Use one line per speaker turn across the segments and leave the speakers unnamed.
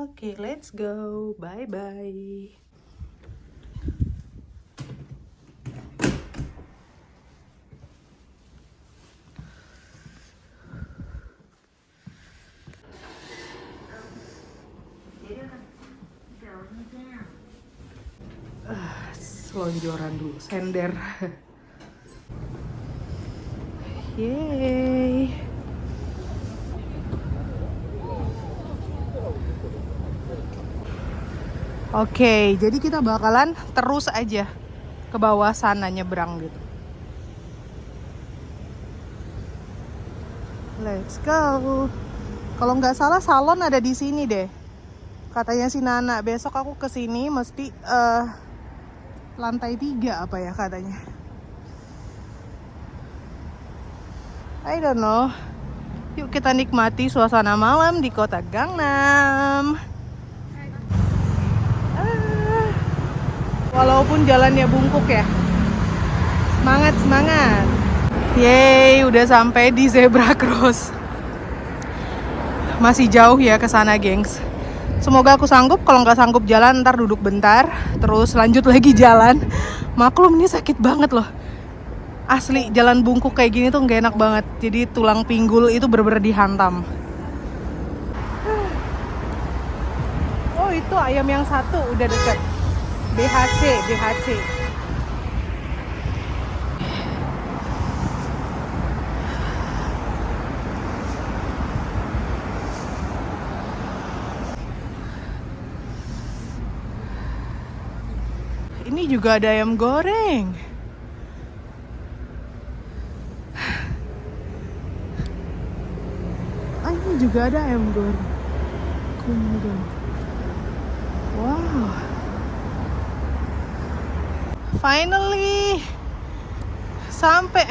Oke, let's go. Bye-bye. Selonjoran dulu, sender. Yeay. Oke, jadi kita bakalan terus aja ke bawah sana nyebrang gitu. Let's go. Kalau nggak salah salon ada di sini deh. Katanya si Nana, besok aku ke sini mesti lantai 3 apa ya katanya. I don't know. Yuk kita nikmati suasana malam di kota Gangnam. Walaupun jalannya bungkuk ya. Semangat, semangat. Yeay, udah sampai di zebra cross. Masih jauh ya ke sana, gengs. Semoga aku sanggup. Kalau nggak sanggup jalan, ntar duduk bentar, terus lanjut lagi jalan. Maklum ini sakit banget loh. Asli, jalan bungkuk kayak gini tuh nggak enak banget. Jadi tulang pinggul itu bener-bener dihantam. Oh, itu ayam yang satu udah deket. BHC. Ini juga ada ayam goreng. Ini juga ada ayam goreng. Kundang. Wow. Finally sampai.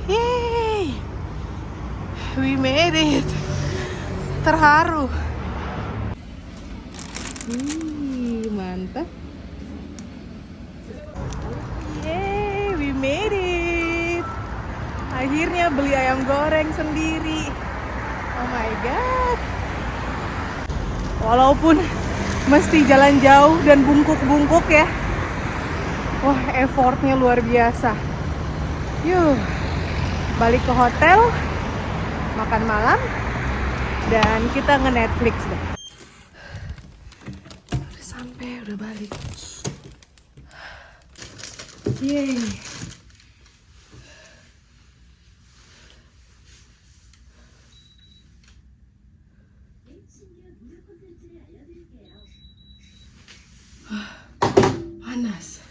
Yay, we made it. Terharu. Mantap. Yay, we made it. Akhirnya beli ayam goreng sendiri. Oh my god. Walaupun mesti jalan jauh dan bungkuk-bungkuk ya. Wah, effortnya luar biasa. Yuk, balik ke hotel, makan malam, dan kita nge-Netflix deh. Udah sampai, udah balik. Yeay. Panas.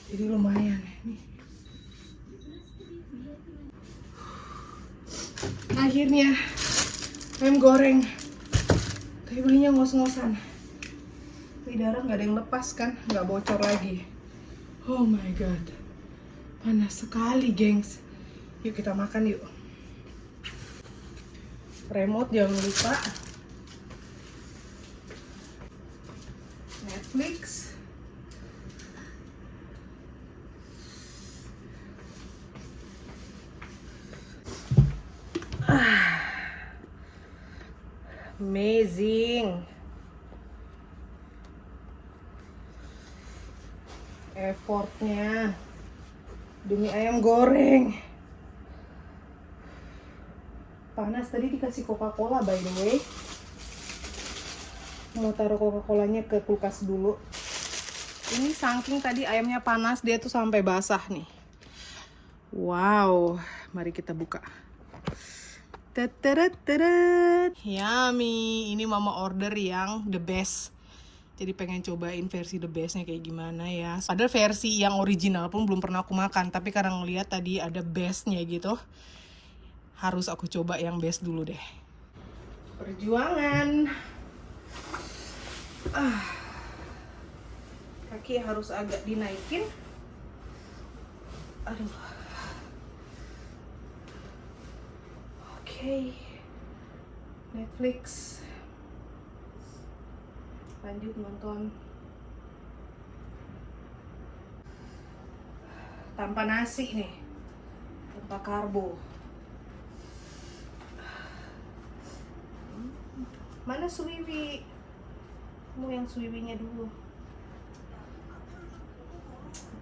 Jadi lumayan nih. Akhirnya ayam goreng. Tapi belinya ngos-ngosan. Tapi darah nggak ada yang lepas kan, nggak bocor lagi. Oh my god, panas sekali gengs. Yuk kita makan yuk. Remote jangan lupa. Netflix. Amazing. Effortnya demi ayam goreng. Panas, tadi dikasih Coca-Cola by the way. Mau taruh Coca-Colanya ke kulkas dulu. Ini saking tadi ayamnya panas, dia tuh sampai basah nih. Wow, mari kita buka. Yummy, ini mama order yang the best. Jadi pengen cobain versi the bestnya kayak gimana ya. Padahal versi yang original pun belum pernah aku makan. Tapi karena ngeliat tadi ada bestnya gitu, harus aku coba yang best dulu deh. Perjuangan. Kaki harus agak dinaikin. Aduh. Oke. Netflix, lanjut nonton tanpa nasi nih, tanpa karbo. Mana suwiwi? Mau yang suwiwinya dulu.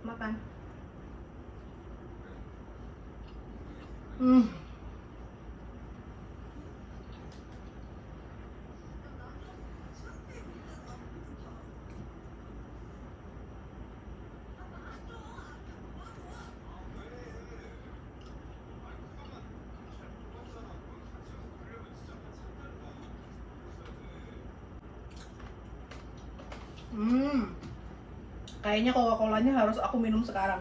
Makan. Kayaknya Coca-Colanya harus aku minum sekarang.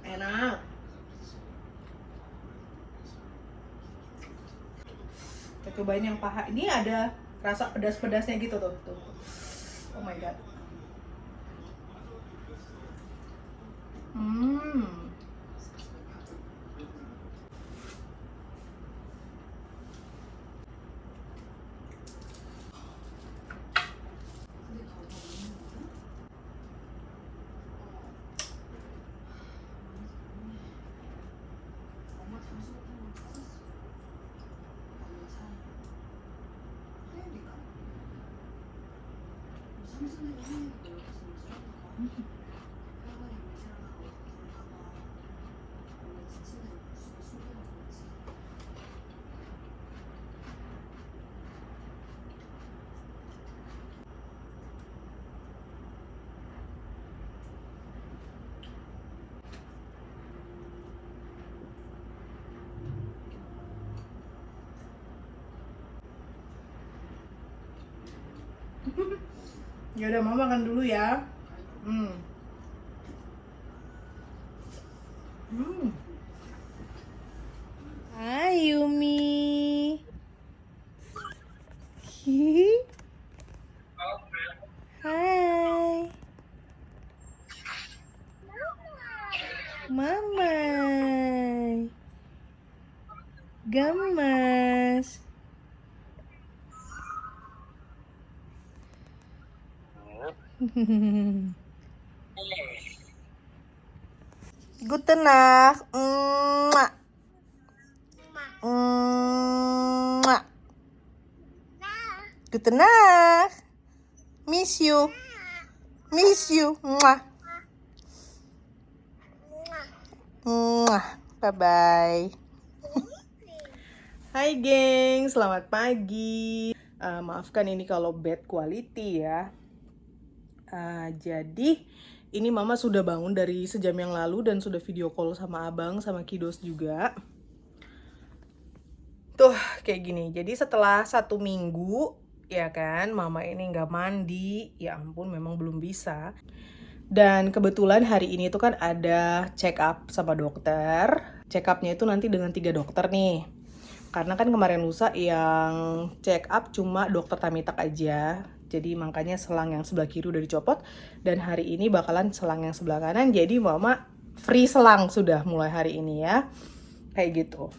Enak. Kita cobain yang paha. Ini ada rasa pedas-pedasnya gitu tuh. Oh my god. Ya udah, Mama makan dulu ya. Hai Yumi. Hai. Mama. Gemes. Gute Nacht. Gute Nacht. Miss you. Miss you. Bye-bye. Hai geng, selamat pagi. Maafkan ini kalau bad quality ya. Jadi ini Mama sudah bangun dari sejam yang lalu dan sudah video call sama abang, sama kiddos juga. Tuh kayak gini, jadi setelah 1 minggu ya kan, Mama ini nggak mandi, ya ampun memang belum bisa. Dan kebetulan hari ini tuh kan ada check up sama dokter. Check upnya itu nanti dengan 3 dokter nih. Karena kan kemarin lusa yang check up cuma dokter Tamitak aja. Jadi makanya selang yang sebelah kiri udah dicopot. Dan hari ini bakalan selang yang sebelah kanan. Jadi Mama free selang sudah mulai hari ini ya. Kayak gitu.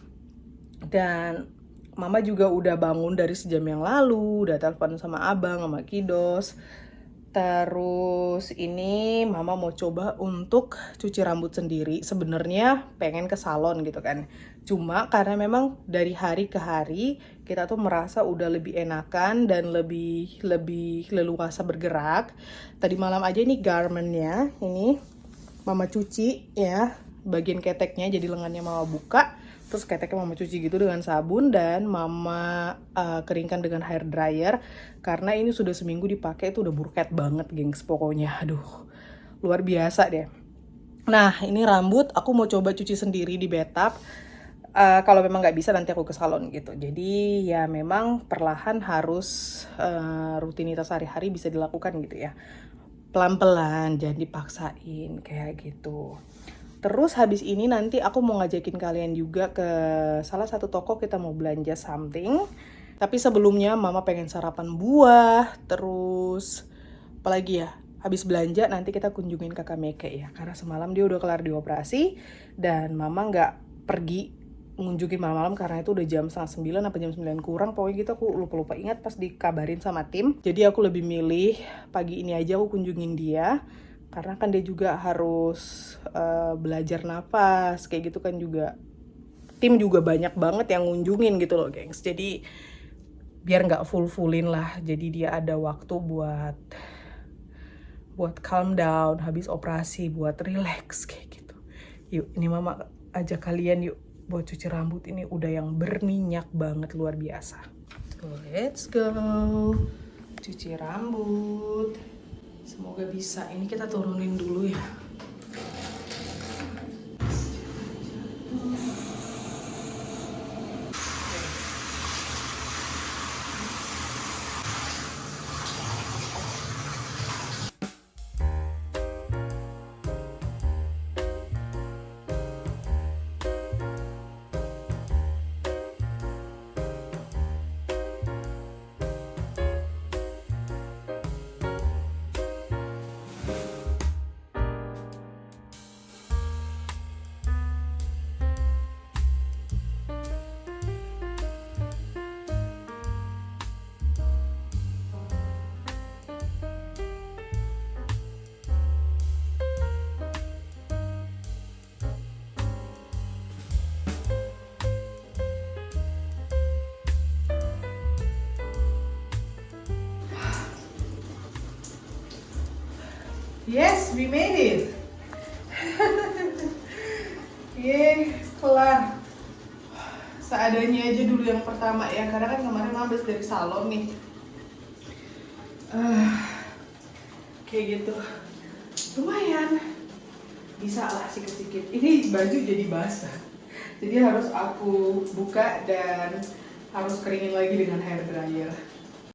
Dan Mama juga udah bangun dari sejam yang lalu. Udah telepon sama abang, sama kiddos. Terus ini Mama mau coba untuk cuci rambut sendiri. Sebenarnya pengen ke salon gitu kan. Cuma karena memang dari hari ke hari kita tuh merasa udah lebih enakan dan lebih leluasa bergerak. Tadi malam aja nih garmentnya ini Mama cuci ya. Bagian keteknya jadi lengannya Mama buka. Terus keteknya Mama cuci gitu dengan sabun dan Mama keringkan dengan hair dryer. Karena ini sudah seminggu dipakai itu udah burket banget gengs pokoknya. Aduh luar biasa deh. Nah ini rambut aku mau coba cuci sendiri di bathtub. Kalau memang nggak bisa nanti aku ke salon gitu. Jadi ya memang perlahan harus rutinitas sehari-hari bisa dilakukan gitu ya. Pelan-pelan, jangan dipaksain kayak gitu. Terus habis ini nanti aku mau ngajakin kalian juga ke salah satu toko, kita mau belanja something. Tapi sebelumnya mama pengen sarapan buah, terus apalagi ya, habis belanja nanti kita kunjungin kakak Meke ya. Karena semalam dia udah kelar dioperasi dan mama nggak pergi ngunjungin malam-malam karena itu udah jam 8:30 apa jam 9 kurang. Pokoknya gitu aku lupa-lupa ingat pas dikabarin sama tim. Jadi aku lebih milih pagi ini aja aku kunjungin dia. Karena kan dia juga harus belajar nafas. Kayak gitu kan juga. Tim juga banyak banget yang ngunjungin gitu loh gengs. Jadi biar nggak full-fullin lah. Jadi dia ada waktu buat calm down habis operasi, buat relax kayak gitu. Yuk, ini mama ajak kalian yuk buat cuci rambut. Ini udah yang berminyak banget, luar biasa. Let's go cuci rambut. Semoga bisa. Ini kita turunin dulu ya. Yes, we made it. Yeay, kelar. Seadanya aja dulu yang pertama ya, karena kan kemarin habis dari salon nih. Kayak gitu. Lumayan. Bisa lah sikit-sikit. Ini baju jadi basah. Jadi harus aku buka dan harus keringin lagi dengan hair dryer.